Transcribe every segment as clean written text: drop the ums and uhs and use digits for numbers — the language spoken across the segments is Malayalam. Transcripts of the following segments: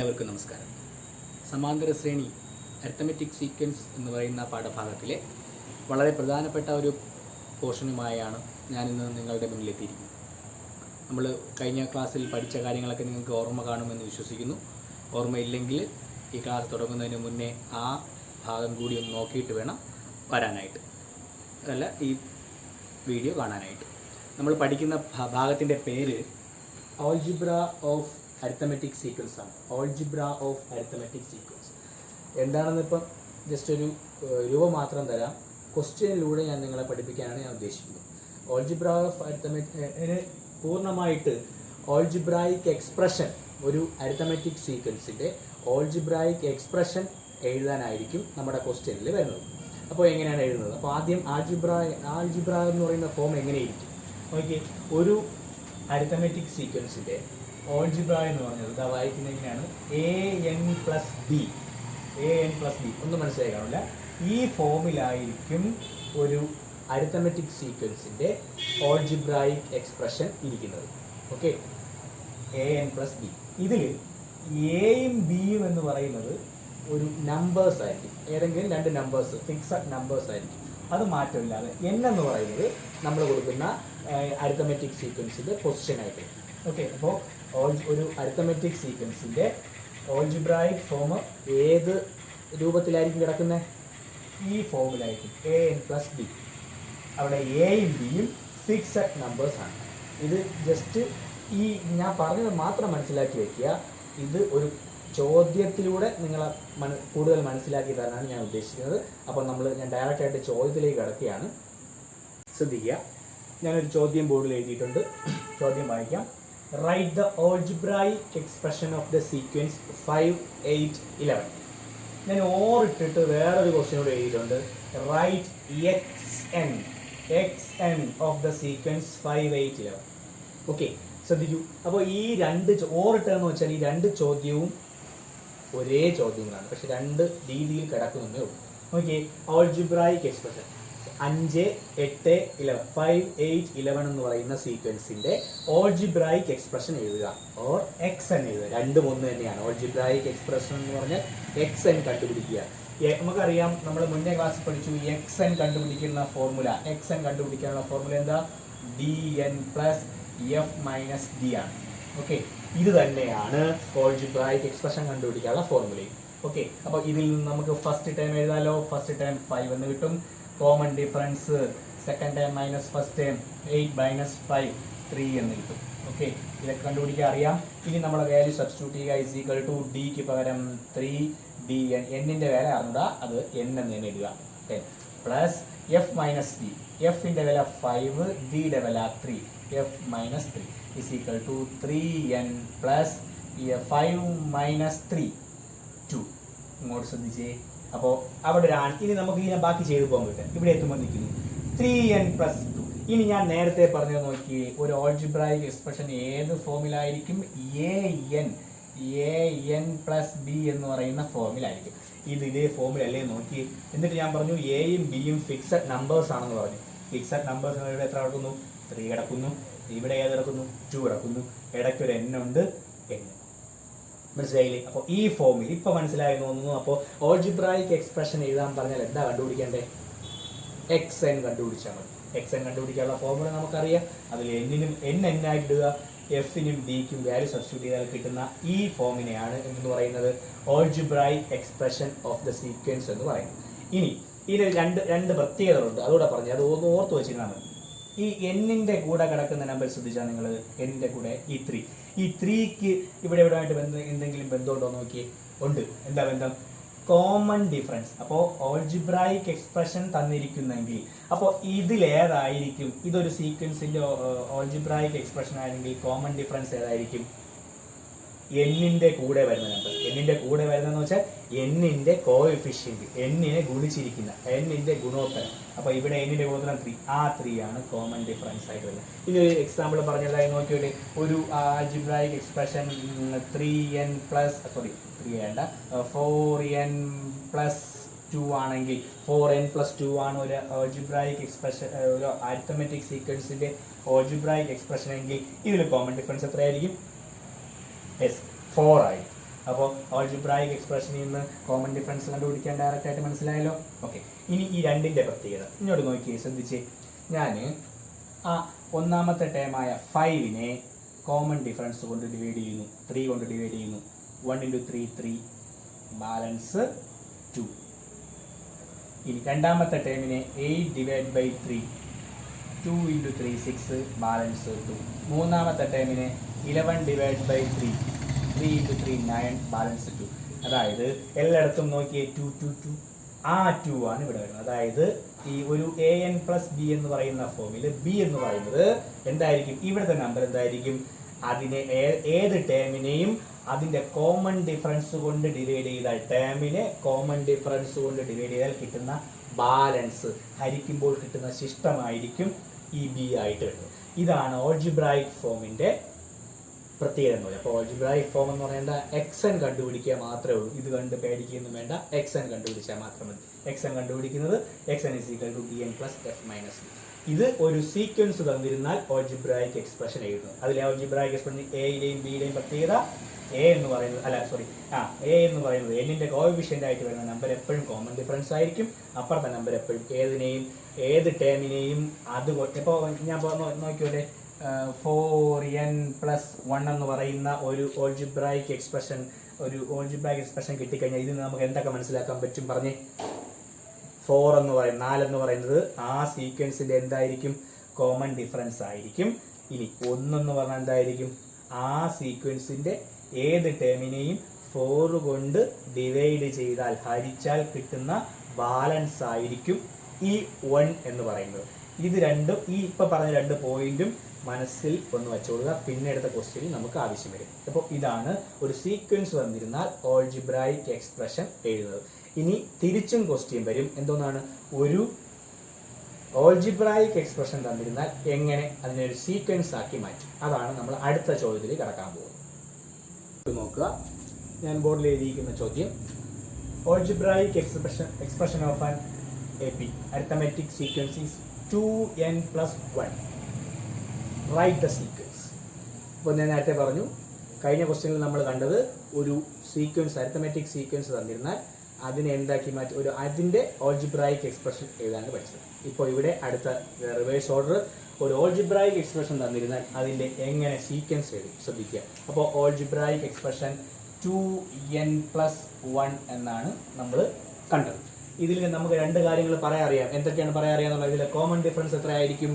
എല്ലാവർക്കും നമസ്കാരം. സമാന്തര ശ്രേണി അരിത്തമെറ്റിക് സീക്വൻസ് എന്ന് പറയുന്ന പാഠഭാഗത്തിലെ വളരെ പ്രധാനപ്പെട്ട ഒരു പോർഷനുമായാണ് ഞാനിന്ന് നിങ്ങളുടെ മുന്നിലെത്തിയിരിക്കുന്നത്. നമ്മൾ കഴിഞ്ഞ ക്ലാസ്സിൽ പഠിച്ച കാര്യങ്ങളൊക്കെ നിങ്ങൾക്ക് ഓർമ്മ കാണുമെന്ന് വിശ്വസിക്കുന്നു. ഓർമ്മയില്ലെങ്കിൽ ഈ ക്ലാസ് തുടങ്ങുന്നതിന് മുന്നേ ആ ഭാഗം കൂടി ഒന്ന് നോക്കിയിട്ട് വേണം വരാനായിട്ട്, അതല്ല ഈ വീഡിയോ കാണാനായിട്ട്. നമ്മൾ പഠിക്കുന്ന ഭാഗത്തിൻ്റെ പേര് ഓൾജിബ്ര ഓഫ് അരിത്തമെറ്റിക് സീക്വൻസ് ആണ്. ഓൾജിബ്ര ഓഫ് അരിത്തമെറ്റിക് സീക്വൻസ് എന്താണെന്ന് ഇപ്പം ജസ്റ്റ് ഒരു രൂപം മാത്രം തരാം. ക്വസ്റ്റ്യനിലൂടെ ഞാൻ നിങ്ങളെ പഠിപ്പിക്കാനാണ് ഞാൻ ഉദ്ദേശിക്കുന്നത്. ഓൾജിബ്ര ഓഫ് അരിത്തമെറ്റിക് പൂർണ്ണമായിട്ട് ഓൾജിബ്രായിക് എക്സ്പ്രഷൻ, ഒരു അരിത്തമെറ്റിക് സീക്വൻസിൻ്റെ ഓൾജിബ്രായിക് എക്സ്പ്രഷൻ എഴുതാനായിരിക്കും നമ്മുടെ ക്വസ്റ്റ്യനിൽ വരുന്നത്. അപ്പോൾ എങ്ങനെയാണ് എഴുതുന്നത്? അപ്പോൾ ആദ്യം ആൾജിബ്ര എന്ന് പറയുന്ന ഫോം എങ്ങനെയിരിക്കും നോക്കി. ഒരു അരിത്തമെറ്റിക് സീക്വൻസിൻ്റെ ഓൾജിബ്ര എന്ന് പറഞ്ഞത് ഇതാ വായിക്കുന്നത് എങ്ങനെയാണ്? an plus B. ഒന്ന് മനസ്സിലായി കാണില്ല. ഈ ഫോമിലായിരിക്കും ഒരു അരിത്തമെറ്റിക് സീക്വൻസിൻ്റെ ഓൾജിബ്രായിക് എക്സ്പ്രഷൻ ഇരിക്കുന്നത്. Okay, an plus B. ഇതിൽ എയും ബിയും എന്ന് പറയുന്നത് ഒരു നമ്പേഴ്സ് ആയിരിക്കും, ഏതെങ്കിലും രണ്ട് നമ്പേഴ്സ്, ഫിക്സഡ് നമ്പേഴ്സ് ആയിരിക്കും. അത് മാറ്റമില്ലാതെ n എന്ന് പറയുന്നത് നമ്മൾ കൊടുക്കുന്ന അരിത്തമെറ്റിക് സീക്വൻസിൻ്റെ പൊസിഷനായിട്ട്. ഓക്കെ, അപ്പോൾ ഒരു അരിത്തമെറ്റിക് സീക്വൻസിൻ്റെ ഓൾജിബ്രായിക് ഫോം ഏത് രൂപത്തിലായിരിക്കും കിടക്കുന്നത്? ഈ ഫോമിലായിരിക്കും, an പ്ലസ് ബി. അവിടെ എയും ബിയും ഫിക്സഡ് നമ്പേഴ്സാണ്. ഇത് ജസ്റ്റ് ഈ ഞാൻ പറഞ്ഞത് മാത്രം മനസ്സിലാക്കി വയ്ക്കുക. ഇത് ഒരു ചോദ്യത്തിലൂടെ നിങ്ങളെ കൂടുതൽ മനസ്സിലാക്കി തരാനാണ് ഞാൻ ഉദ്ദേശിക്കുന്നത്. അപ്പോൾ ഞാൻ ഡയറക്റ്റായിട്ട് ചോദ്യത്തിലേക്ക് കിടക്കുകയാണ്. ശ്രദ്ധിക്കുക, ഞാനൊരു ചോദ്യം ബോർഡിൽ എഴുതിയിട്ടുണ്ട്. ചോദ്യം വായിക്കാം. Write the algebraic expression of the sequence 5, 8, 11. ഞാൻ ഇട്ടിട്ട് വേറൊരു ക്വസ്റ്റ്യൻ കൂടെ എഴുതിയിട്ടുണ്ട്. Write x n of the sequence 5, 8, 11. Okay, ശ്രദ്ധിക്കൂ. അപ്പോൾ ഈ രണ്ട് ഇട്ടെന്ന് വെച്ചാൽ ഈ രണ്ട് ചോദ്യവും ഒരേ ചോദ്യങ്ങളാണ്, പക്ഷെ രണ്ട് രീതിയിൽ കിടക്കുന്നതേ ഉള്ളൂ. ഓക്കെ, ഓൾജിബ്രായിക് എക്സ്പ്രഷൻ 5, 8, 11, 5, 8, 11 എന്ന് പറയുന്ന സീക്വൻസിന്റെ ഓൾജിബ്രായിക് എക്സ്പ്രഷൻ എഴുതുക, ഓർ എക്സ് എൻ എഴുതുക. രണ്ടും ഒന്ന് തന്നെയാണ്. ഓൾജിബ്രായിക് എക്സ്പ്രഷൻ എന്ന് പറഞ്ഞാൽ എക്സ് എൻ കണ്ടുപിടിക്കുക. നമുക്കറിയാം, നമ്മൾ മുന്നേ ക്ലാസ്സിൽ പഠിച്ചു എക്സ് എൻ കണ്ടുപിടിക്കുന്ന ഫോർമുല. എക്സ് എൻ കണ്ടുപിടിക്കാനുള്ള ഫോർമുല എന്താ? D N plus f minus D ആണ്. ഓക്കെ, ഇത് തന്നെയാണ് ഓൾജിബ്രായിക് എക്സ്പ്രഷൻ കണ്ടുപിടിക്കാനുള്ള ഫോർമുലയും. ഓക്കെ, അപ്പോൾ ഇതിൽ നിന്ന് നമുക്ക് ഫസ്റ്റ് ടൈം എഴുതാലോ. ഫസ്റ്റ് ടൈം 5 എന്ന് കിട്ടും. Common difference second time minus first time 8 minus 5 3 എന്ന് കിട്ടും. ഓക്കെ, ഇതൊക്കെ കണ്ടുപിടിക്കാൻ അറിയാം. ഇനി നമ്മളെ വാല്യൂ സബ്സ്റ്റിറ്റ്യൂട്ട് ചെയ്യുക. ഇസ് ഈക്വൽ ടു ഡിക്ക് പകരം 3 ഡി എൻ. എന്നിൻ്റെ വില അറിഞ്ഞൂടാ, അത് എൻ എന്ന് തന്നെ ഇടുക. Plus f minus d. എഫിൻ്റെ വില 5, ഡിയുടെ വില 3, f minus 3 is equal to 3n plus 5 minus 3 2. ഇങ്ങോട്ട് ശ്രദ്ധിച്ചേ. അപ്പോൾ അവിടെ ഇനി നമുക്ക് ഇതിനെ ബാക്കി ചെയ്തു പോകാൻ പറ്റും. ഇവിടെ എത്തുമ്പോൾ നിൽക്കുന്നു 3n പ്ലസ് 2. ഇനി ഞാൻ നേരത്തെ പറഞ്ഞത് നോക്കി, ഒരു ഓൾജിബ്രായിക് എക്സ്പ്രഷൻ ഏത് ഫോമിലായിരിക്കും? an പ്ലസ് ബി എന്ന് പറയുന്ന ഫോമിലായിരിക്കും. ഇതേ ഫോമിലല്ലേ നോക്കി. എന്നിട്ട് ഞാൻ പറഞ്ഞു എയും ബിയും ഫിക്സഡ് നമ്പേഴ്സ് ആണെന്ന് പറഞ്ഞു. ഫിക്സഡ് നമ്പേഴ്സ് ഇവിടെ എത്ര കിടക്കുന്നു? 3 കിടക്കുന്നു. ഇവിടെ ഏത് കിടക്കുന്നു? 2 കിടക്കുന്നു. ഇടയ്ക്കൊരു n ഉണ്ട്, n. മനസ്സിലായില്ലേ? അപ്പോൾ ഈ ഫോമിൽ ഇപ്പൊ മനസ്സിലായി തോന്നുന്നു. അപ്പോൾ ഓൾജിബ്രായിക് എക്സ്പ്രഷൻ എഴുതാൻ പറഞ്ഞാൽ എന്താ കണ്ടുപിടിക്കേണ്ടത്? എക്സ് എൻ കണ്ടുപിടിച്ചാൽ മതി. എക്സ് എൻ കണ്ടുപിടിക്കാനുള്ള ഫോർമുല നമുക്കറിയാം. അതിൽ എന്നിനും n ആയിട്ട് ഇടുക, എഫിനും ഡിക്കും വാല്യൂ സബ്സ്റ്റിറ്റ്യൂട്ട് ചെയ്താൽ കിട്ടുന്ന ഈ ഫോമിനെയാണ് എന്ന് പറയുന്നത് algebraic expression of the sequence എന്ന് പറയുന്നത്. ഇനി ഇതിൽ രണ്ട് പ്രത്യേകതകളുണ്ട്, അതുകൂടെ പറഞ്ഞു. അത് ഒന്ന് ഓർത്ത് വെച്ചിരുന്നാൽ മതി. ഈ എന്നിൻ്റെ കൂടെ കിടക്കുന്ന നമ്പർ ശ്രദ്ധിച്ചാൽ നിങ്ങൾ, എന്നിൻ്റെ കൂടെ ഈ 3. ഈ 3ക്ക് ഇവിടെയായിട്ട് എന്തെങ്കിലും ബന്ധമുണ്ടോ നോക്കിയേ. ഉണ്ട്. എന്താ ബന്ധം? Common difference. അപ്പോൾ ഓൾജിബ്രായിക് എക്സ്പ്രഷൻ തന്നിരിക്കുന്നെങ്കിൽ അപ്പോൾ ഇതിലേതായിരിക്കും? ഇതൊരു സീക്വൻസിൻ്റെ ഓൾജിബ്രായിക് എക്സ്പ്രഷൻ ആണെങ്കിൽ കോമൺ ഡിഫറൻസ് ഏതായിരിക്കും? എന്നിൻ്റെ കൂടെ വരുന്ന നമ്പർ. എന്നിൻ്റെ കൂടെ വരുന്നതെന്ന് വെച്ചാൽ എന്നിൻ്റെ കോഎഫിഷ്യൻറ്റ്, എന്നിനെ ഗുണിച്ചിരിക്കുന്ന എന്നിൻ്റെ ഗുണോത്തരം. അപ്പോൾ ഇവിടെ എന്നിൻ്റെ ഗുണോത്തരം 3, ആ 3 ആണ് കോമൺ ഡിഫറൻസ് ആയിട്ട് വരുന്നത്. ഇനി ഒരു എക്സാമ്പിൾ പറഞ്ഞതായി നോക്കിയിട്ട്, ഒരു ആൾജിബ്രായിക് എക്സ്പ്രഷൻ 3n പ്ലസ് 3 വേണ്ട 4n പ്ലസ് 2 ആണെങ്കിൽ 4n പ്ലസ് 2 ആണ് ഒരു ഓൾജിബ്രായിക് എക്സ്പ്രഷൻ, ഒരു അരിത്തമെറ്റിക് സീക്വൻസിൻ്റെ ഓൾജിബ്രായിക് എക്സ്പ്രഷൻ എങ്കിൽ ഇതിൽ കോമൺ ഡിഫറൻസ് എത്രയായിരിക്കും? 4 ആയി. അപ്പോൾ ഓൾജിബ്രായിക് എക്സ്പ്രഷനിൽ നിന്ന് കോമൺ ഡിഫറൻസ് കണ്ടുപിടിക്കാൻ ഡയറക്റ്റ് ആയിട്ട് മനസ്സിലായല്ലോ. ഓക്കെ, ഇനി ഈ രണ്ടിൻ്റെ പ്രത്യേകത ഇങ്ങോട്ട് നോക്കി ശ്രദ്ധിച്ച്. ഞാൻ ആ ഒന്നാമത്തെ ടേമായ 5നെ കോമൺ ഡിഫറൻസ് കൊണ്ട് ഡിവൈഡ് ചെയ്യുന്നു, 3 കൊണ്ട് ഡിവൈഡ് ചെയ്യുന്നു. 1 × 3 3, ബാലൻസ് 2. ഇനി രണ്ടാമത്തെ ടേമിനെ 8/3, 2 × 3 6, ബാലൻസ് 2. മൂന്നാമത്തെ ടേമിനെ 11/3, 3 × 3 9, ബാലൻസ് 2. അതായത് എല്ലായിടത്തും നോക്കിയേ 2 2 2, ആ 2 ആണ് ഇവിടെ വരുന്നത്. അതായത് ഈ ഒരു an+b എന്ന് പറയുന്ന ഫോമിൽ b എന്ന് പറയുന്നത് എന്തായിരിക്കും, ഇവിടുത്തെ നമ്പർ എന്തായിരിക്കും, അതിനെ ഏത് ടേമിനെയും അതിൻ്റെ കോമൺ ഡിഫറൻസ് കൊണ്ട് ഡിവൈഡ് ചെയ്താൽ, ടേമിനെ കോമൺ ഡിഫറൻസ് കൊണ്ട് ഡിവൈഡ് ചെയ്താൽ കിട്ടുന്ന ബാലൻസ് ഹരിക്കുമ്പോൾ കിട്ടുന്ന ശിഷ്ടമായിരിക്കും ഈ ബി ആയിട്ട് വരുന്നത്. ഇതാണ് ഓൾജിബ്രായിക് ഫോമിൻ്റെ പ്രത്യേകത എന്ന് പറയുന്നത്. അപ്പോൾ ഓൾജിബ്രായിക് ഫോം എന്ന് പറയുന്നത് xn കണ്ടുപിടിക്കുക മാത്രമേ ഉള്ളൂ. ഇത് കണ്ട് പേടിക്കുകയൊന്നും വേണ്ട, xn കണ്ടുപിടിച്ചാൽ മാത്രം മതി. xn കണ്ടുപിടിക്കുന്നത് xn = bn + f - b. ഇത് ഒരു സീക്വൻസ് തന്നിരുന്നാൽ ഓൾജിബ്രായിക് എക്സ്പ്രഷൻ എഴുതുന്നത്. അതിൽ ഓൾജിബ്രായിക് എക്സ്പ്രഷൻ എയുടെയും ബിയുടെയും പ്രത്യേകത എ എന്ന് പറയുന്നത് എന്ന് പറയുന്നത് എന്നിന്റെ കോഎഫിഷ്യന്റ് ആയിട്ട് വരുന്ന നമ്പർ എപ്പോഴും കോമൺ ഡിഫറൻസ് ആയിരിക്കും. അപ്പുറത്തെ നമ്പർ എപ്പോഴും ഏത് ടേമിനെയും അത് ഇപ്പോൾ ഞാൻ നോക്കിയോട്ടെ, 4n+1 എന്ന് പറയുന്ന ഒരു ഓൾജിബ്രായിക് എക്സ്പ്രഷൻ കിട്ടിക്കഴിഞ്ഞാൽ ഇതിന് നമുക്ക് എന്തൊക്കെ മനസ്സിലാക്കാൻ പറ്റും പറഞ്ഞേ. 4 എന്ന് പറയുന്നത് 4 എന്ന് പറയുന്നത് ആ സീക്വൻസിന്റെ എന്തായിരിക്കും, കോമൺ ഡിഫറൻസ് ആയിരിക്കും. ഇനി 1 എന്ന് പറഞ്ഞാൽ എന്തായിരിക്കും, ആ സീക്വൻസിന്റെ ഏത് ടേമിനെയും 4 കൊണ്ട് ഡിവൈഡ് ചെയ്താൽ ഹരിച്ചാൽ കിട്ടുന്ന ബാലൻസ് ആയിരിക്കും ഈ 1 എന്ന് പറയുന്നത്. ഇത് രണ്ടും ഈ ഇപ്പൊ പറഞ്ഞ 2 പോയിന്റും മനസ്സിൽ ഒന്ന് വെച്ചുകൊടുക്കുക, പിന്നെ അടുത്ത ക്വസ്റ്റ്യനിൽ നമുക്ക് ആവശ്യം വരും. അപ്പോൾ ഇതാണ് ഒരു സീക്വൻസ് വന്നിരുന്നാൽ ഓൾജിബ്രായിക് എക്സ്പ്രഷൻ എഴുതുന്നത്. ഇനി തിരിച്ചും ക്വസ്റ്റ്യൻ വരും, എന്തോന്നാണ്, ഒരു ഓൾജിബ്രായിക് എക്സ്പ്രഷൻ തന്നിരുന്നാൽ എങ്ങനെ അതിനെ ഒരു സീക്വൻസ് ആക്കി മാറ്റും. അതാണ് നമ്മൾ അടുത്ത ചോദ്യത്തിൽ കടക്കാൻ പോകുന്നത്. നോക്കുക, ഞാൻ ബോർഡിൽ എഴുതിയിരിക്കുന്ന ചോദ്യം, algebraic expression of an AP arithmetic sequence is 2n+1. Write the sequence. ഇപ്പോൾ ഞാൻ നേരത്തെ പറഞ്ഞു, കഴിഞ്ഞ ക്വസ്റ്റ്യനിൽ നമ്മൾ കണ്ടത് ഒരു സീക്വൻസ് അരിത്തമെറ്റിക് സീക്വൻസ് തന്നിരുന്നാൽ അതിനെ എന്താക്കി മാറ്റി അതിൻ്റെ ഓൾജിബ്രായിക് എക്സ്പ്രഷൻ എഴുതാനാണ് പഠിച്ചത്. ഇപ്പോൾ ഇവിടെ അടുത്ത റിവേഴ്സ് ഓർഡർ, ഒരു ഓൾജിബ്രായിക് എക്സ്പ്രഷൻ തന്നിരുന്നാൽ അതിൻ്റെ എങ്ങനെ സീക്വൻസ് എഴുതും ശ്രദ്ധിക്കുക. അപ്പോൾ ഓൾജിബ്രായിക് എക്സ്പ്രഷൻ 2n+1 എന്നാണ് നമ്മൾ കണ്ടത്. ഇതിൽ നമുക്ക് 2 കാര്യങ്ങൾ പറയാറിയാം. എന്തൊക്കെയാണ് പറയാറിയാന്നുള്ളത്, ഇതിലെ കോമൺ ഡിഫറൻസ് എത്രയായിരിക്കും,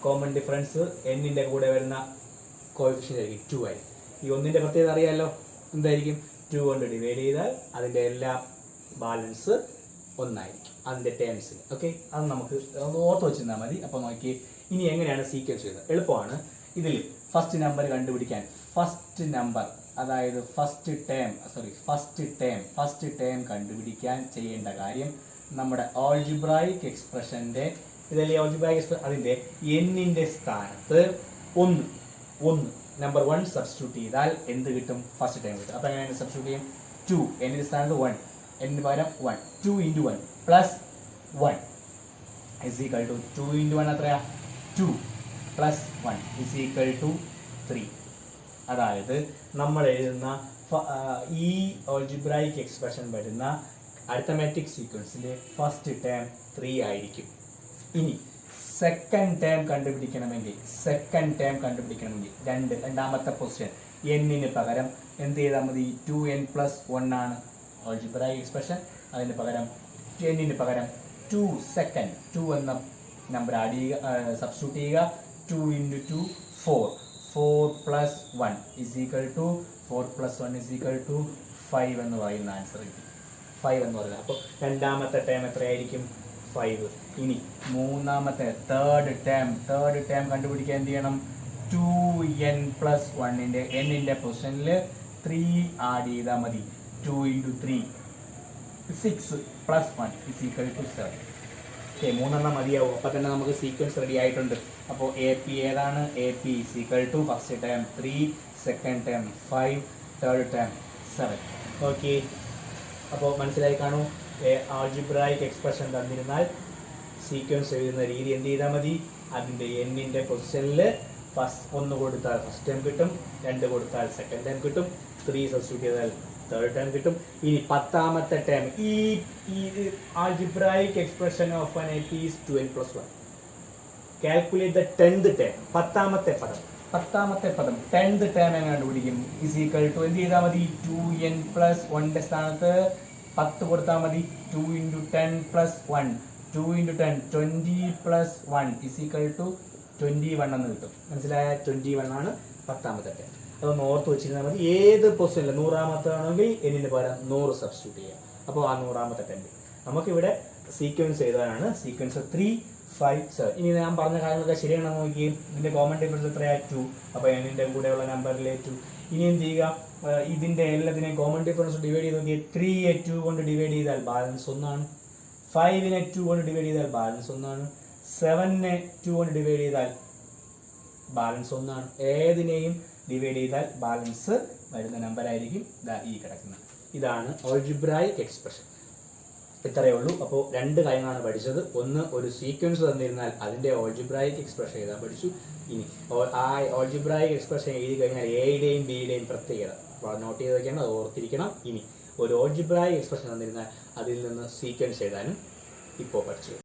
കോമൺ ഡിഫറൻസ് എന്നിൻ്റെ കൂടെ വരുന്ന കോഎഫിഷ്യന്റ് ആയിരിക്കും 2 ആയിരിക്കും. ഈ 1ന്റെ പ്രത്യേകത അറിയാമല്ലോ, എന്തായിരിക്കും, 2 കൊണ്ട് ഡിവൈഡ് ചെയ്താൽ അതിൻ്റെ എല്ലാ ബാലൻസ് 1 ആയിരിക്കും അതിൻ്റെ ടേംസിൽ. ഓക്കെ, അത് നമുക്ക് ഒന്ന് ഓർത്ത് വെച്ചിരുന്നാൽ മതി. അപ്പോൾ നോക്കി, ഇനി എങ്ങനെയാണ് സീക്വൻസ് ചെയ്യുന്നത്, എളുപ്പമാണ്. ഇതിൽ ഫസ്റ്റ് നമ്പർ കണ്ടുപിടിക്കാൻ, ഫസ്റ്റ് നമ്പർ അതായത് ഫസ്റ്റ് ടേം കണ്ടുപിടിക്കാൻ ചെയ്യേണ്ട കാര്യം, നമ്മുടെ ഓൾജിബ്രായിക് എക്സ്പ്രഷൻ്റെ ഇതിലെ ഓൾജിബ്രായിക് എക്സ്പ്രഷൻ അതിൻ്റെ എന്നിൻ്റെ സ്ഥാനത്ത് 1 നമ്പർ 1 സബ്സ്റ്റിറ്റ്യൂട്ട് ചെയ്താൽ എന്ത് കിട്ടും, ഫസ്റ്റ് ടൈം കിട്ടും. അപ്പോൾ എങ്ങനെയാണ് സബ്സ്റ്റിറ്റ്യൂട്ട് ചെയ്യും, 2 എന്നിൻ്റെ സ്ഥാനത്ത് 1, എന്നിന് പകരം 1, 2 × 1 + 1 = 2 × 1 എത്രയാ, 2 + 1 = 3. അതായത് നമ്മൾ എഴുതുന്ന ഈ ഓൾജിബ്രായിക് എക്സ്പ്രഷൻ വരുന്ന അരിത്തമെറ്റിക് സീക്വൻസിലെ ഫസ്റ്റ് ടേം 3 ആയിരിക്കും. ഇനി സെക്കൻഡ് ടേം കണ്ടുപിടിക്കണമെങ്കിൽ രണ്ടാമത്തെ പൊസിഷൻ എന്നിന് പകരം എന്ത് ചെയ്താൽ മതി, 2n+1 ആണ് ഓൾജിബ്രായിക് എക്സ്പ്രഷൻ. അതിന് പകരം എന്നിന് പകരം 2 സെക്കൻഡ് 2 എന്ന നമ്പർ ആഡ് ചെയ്യുക, സബ്സ്റ്റിറ്റ്യൂട്ട് ചെയ്യുക. 2 × 2 4 + 1 = 5 എന്ന് പറയുന്ന ആൻസർ കിട്ടി. 5 എന്ന് പറയുന്നത്. അപ്പോൾ രണ്ടാമത്തെ ടേം എത്രയായിരിക്കും, 5. ഇനി മൂന്നാമത്തെ തേർഡ് ടേം കണ്ടുപിടിക്കാൻ എന്ത് ചെയ്യണം, 2n+1ന്റെ എന്നിൻ്റെ പൊസിഷനിൽ 3 ആഡ് ചെയ്താൽ മതി. 2 × 3 6 + 1 = 7. ഓക്കെ, 3 മതിയാവും. അപ്പോൾ തന്നെ നമുക്ക് സീക്വൻസ് റെഡി ആയിട്ടുണ്ട്. അപ്പോൾ AP ഏതാണ്, AP = first term 3, second term 5, third term 7. Okay, അപ്പോൾ മനസ്സിലായി കാണൂ. ആൾജിബ്രായിക് എക്സ്പ്രഷൻ തന്നിരുന്നാൽ സീക്വൻസ് എഴുതുന്ന രീതി എന്ത് ചെയ്താൽ മതി, അതിൻ്റെ എന്നിൻ്റെ പൊസിഷനിൽ 1 കൊടുത്താൽ ഫസ്റ്റ് ടൈം കിട്ടും, 2 കൊടുത്താൽ സെക്കൻഡ് ടൈം കിട്ടും, 3 സബ്സ്റ്റിറ്റ്യൂട്ട് ചെയ്താൽ തേർഡ് ടേം കിട്ടും. ഇനി 10ാമത്തെ ടേം, ഈ algebraic expression of an AP is 2n+1. Calculate the 10th term, 10ാമത്തെ പദം. 10th ടേം എങ്ങനെ കണ്ടുപിടിക്കും? ഇസ് ഈക്വൽ ടു എന്ത് ചെയ്താൽ മതി? 2n+1 സ്ഥാനത്ത് 10 കൊടുത്താൽ മതി. 2 × 10+1, 2 × 10 20+1 ഇസ് ഈക്വൽ ടു 21 എന്ന് കിട്ടും. മനസ്സിലായ? 21 ആണ് 10ാമത്തെ ടേം. അതൊന്ന് ഓർത്ത് വെച്ചിരുന്നാൽ മതി. ഏത് പൊസിഷനിൽ 100ാമത്തെ ആണെങ്കിൽ എന്നിന് പകരം 100 സബ്സ്റ്റിറ്റ്യൂട്ട് ചെയ്യാം. അപ്പോൾ ആ 100ാമത്തെ ടേം നമുക്കിവിടെ സീക്വൻസ് എഴുതാനാണ്. സീക്വൻസ് 3, 5, 7. ഇനി ഞാൻ പറഞ്ഞ കാര്യങ്ങളൊക്കെ ശരിയാണെന്ന് നോക്കി. ഇതിന്റെ കോമൺ ഡിഫറൻസ് എത്രയാ? 2. അപ്പോൾ എന്നിന്റെ കൂടെയുള്ള നമ്പറിലെ 2. ഇനി എന്ത് ചെയ്യുക? ഇതിന്റെ എല്ലാത്തിനെയും കോമൺ ഡിഫറൻസ് ഡിവൈഡ് ചെയ്ത് നോക്കി. 3യെ 2 കൊണ്ട് ഡിവൈഡ് ചെയ്താൽ ബാലൻസ് 1 ആണ്. 5നെ 2 കൊണ്ട് ഡിവൈഡ് ചെയ്താൽ ബാലൻസ് 1 ആണ്. 7നെ 2 കൊണ്ട് ഡിവൈഡ് ചെയ്താൽ ബാലൻസ് 1 ആണ്. ഏതിനെയും ഡിവൈഡ് ചെയ്താൽ ബാലൻസ് വരുന്ന നമ്പർ ആയിരിക്കും ഈ കിടക്കുന്നത്. ഇതാണ് ആൾജിബ്രായിക് എക്സ്പ്രഷൻ. ഇത്രയേ ഉള്ളൂ. അപ്പോൾ 2 കാര്യങ്ങളാണ് പഠിച്ചത്. ഒന്ന്, ഒരു സീക്വൻസ് തന്നിരുന്നാൽ അതിന്റെ ആൾജിബ്രായിക് എക്സ്പ്രഷൻ എഴുതാൻ പഠിച്ചു. ഇനി ആ ആൾജിബ്രായിക് എക്സ്പ്രഷൻ എഴുതി കഴിഞ്ഞാൽ എയുടെയും ബിയുടെയും പ്രത്യേകത നോട്ട് ചെയ്ത് വയ്ക്കണം, അത് ഓർത്തിരിക്കണം. ഇനി ഒരു ആൾജിബ്രായിക് എക്സ്പ്രഷൻ തന്നിരുന്നാൽ അതിൽ നിന്ന് സീക്വൻസ് എഴുതാനും ഇപ്പോൾ പഠിച്ചു.